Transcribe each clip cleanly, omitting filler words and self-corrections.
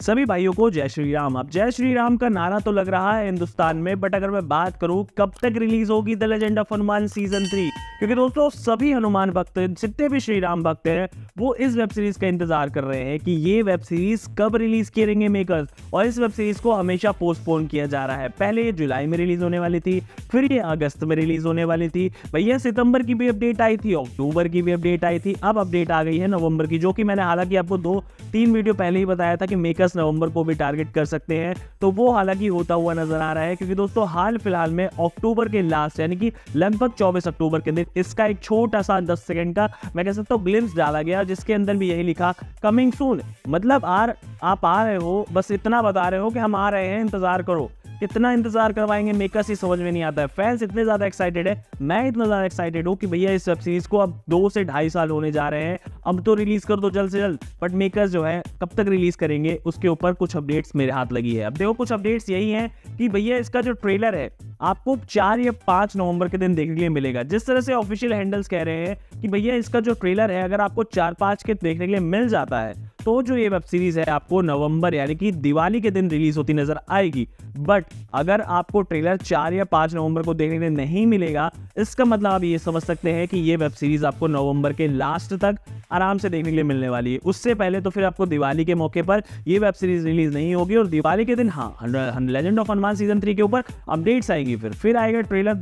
सभी भाइयों को जय श्री राम। अब जय श्री राम का नारा तो लग रहा है हिंदुस्तान में, बट अगर मैं बात करूं कब तक रिलीज होगी the legend of Hanuman season 3, क्योंकि दोस्तों सभी हनुमान भक्त जितने भी श्री राम भक्त हैं वो इस वेब सीरीज का इंतजार कर रहे हैं कि ये वेब सीरीज कब रिलीज करेंगे मेकर्स। और इस वेब सीरीज को हमेशा पोस्टपोन किया जा रहा है। पहले ये जुलाई में रिलीज होने वाली थी, फिर ये अगस्त में रिलीज होने वाली थी, भैया सितंबर की भी अपडेट आई थी, अक्टूबर की भी अपडेट आई थी, अब अपडेट आ गई है नवंबर की, जो कि मैंने हालांकि आपको 2-3 वीडियो पहले ही बताया था कि मेकर्स नवंबर को भी टारगेट कर सकते हैं। तो वो हालांकि होता हुआ नजर आ रहा है, क्योंकि दोस्तों हाल फिलहाल में अक्टूबर के लास्ट यानी कि लगभग 24 अक्टूबर के दिन इसका एक छोटा सा 10 सेकंड का मैं कह सकता हूँ ग्लिम्स डाला गया, जिसके अंदर भी यही लिखा कमिंग सून। मतलब आप आ रहे हो, बस इतना बता रहे हो कि हम आ रहे हैं, इंतजार करो। कितना इंतजार करवाएंगे मेकर्स ही समझ में नहीं आता है। फैंस इतने ज्यादा एक्साइटेड है, मैं इतना ज्यादा एक्साइटेड हूँ कि भैया इस वेब सीरीज को अब 2 से 2.5 साल होने जा रहे हैं, अब तो रिलीज कर दो जल्द से जल्द। बट मेकर्स जो है कब तक रिलीज करेंगे उसके ऊपर कुछ अपडेट्स मेरे हाथ लगी है। अब देखो कुछ अपडेट्स यही हैं कि भैया इसका जो ट्रेलर है आपको 4 या 5 नवंबर के दिन देखने के लिए मिलेगा। जिस तरह से ऑफिशियल हैंडल्स कह रहे हैं कि भैया इसका जो ट्रेलर है अगर आपको 4-5 के देखने के लिए मिल जाता है तो जो ये वेब सीरीज है आपको नवंबर यानी कि दिवाली के दिन रिलीज होती नजर आएगी। बट अगर आपको ट्रेलर 4 या 5 नवंबर को देखने के लिए नहीं मिलेगा, इसका मतलब आप ये समझ सकते हैं कि ये वेब सीरीज आपको नवंबर के लास्ट तक आराम से देखने के लिए मिलने वाली है। उससे पहले तो फिर आपको दिवाली के मौके पर ये वेब सीरीज रिलीज नहीं होगी, और दिवाली के दिन हाँ लेजेंड ऑफ हनुमान सीजन 3 के ऊपर अपडेट्स आएगी। फिर आएगा ट्रेलर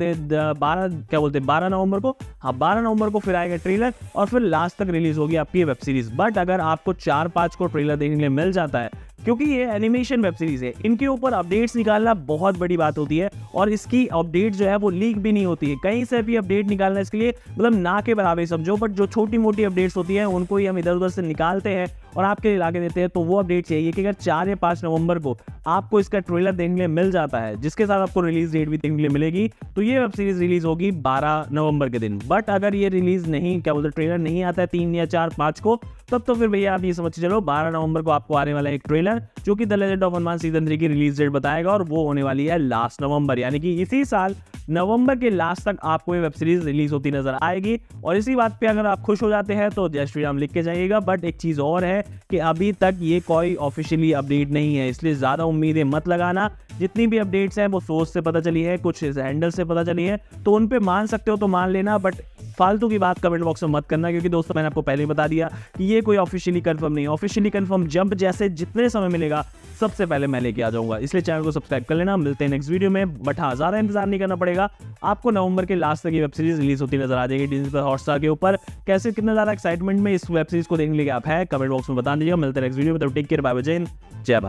12 नवंबर को, हाँ 12 नवंबर को फिर आएगा ट्रेलर, और फिर लास्ट तक रिलीज होगी आपकी वेब सीरीज। बट अगर आपको 4-5 को ट्रेलर देखने के लिए मिल जाता है, क्योंकि ये एनिमेशन वेब सीरीज है, इनके ऊपर अपडेट्स निकालना बहुत बड़ी बात होती है, और इसकी अपडेट जो है वो लीक भी नहीं होती है। कहीं से भी अपडेट निकालना इसके लिए मतलब ना के बराबर समझो। बट जो छोटी मोटी अपडेट्स होती है उनको ही हम इधर उधर से निकालते हैं और आपके लिए लाके देते हैं। तो वो अपडेट चाहिए कि अगर 4 या 5 नवंबर को आपको इसका ट्रेलर देखने के लिए मिल जाता है, जिसके साथ आपको रिलीज डेट भी देखने के लिए मिलेगी, तो ये वेब सीरीज रिलीज होगी 12 नवंबर के दिन। बट अगर ये रिलीज नहीं ट्रेलर नहीं आता है 3 या 4-5 को, तब तो फिर भैया आप ये समझ चलो 12 नवंबर को आपको आने वाला एक ट्रेलर जो कि the legend of Hanuman season 3 की रिलीज डेट बताएगा, और वो होने वाली है लास्ट नवंबर, यानी कि इसी साल नवंबर के लास्ट तक आपको ये वेब सीरीज रिलीज होती नजर आएगी। और इसी बात पे अगर आप खुश हो जाते हैं तो जय श्री राम लिख के जाइएगा। बट एक चीज और है कि अभी तक ये कोई ऑफिशियली अपडेट नहीं है, इसलिए ज्यादा उम्मीदें मत लगाना। जितनी भी अपडेट्स हैं वो सोर्स से पता चली है, कुछ हैंडल से पता चली है, तो उन पे मान सकते हो तो मान लेना, बट फालतू की बात कमेंट बॉक्स में मत करना, क्योंकि दोस्तों मैंने आपको पहले ही बता दिया कि ये कोई ऑफिशियली कंफर्म नहीं है। ऑफिशियली कंफर्म जंप जैसे जितने समय मिलेगा सबसे पहले मैं लेके आ जाऊंगा, इसलिए चैनल को सब्सक्राइब कर लेना। मिलते हैं नेक्स्ट वीडियो में। बट हाँ, ज्यादा इंतजार नहीं करना पड़ेगा, आपको नवंबर के लास्ट तक ये वेब सीरीज रिलीज होती नजर आ जाएगी डिज्नी प्लस हॉटस्टार के ऊपर। कैसे कितना ज्यादा एक्साइटमेंट में इस वेब सीरीज को देखने के लिए आप है कमेंट बॉक्स में बता दीजिएगा। मिलते हैं नेक्स्ट वीडियो में, तो टेक केयर, बाय बाय, जय हिंद, जय भारत।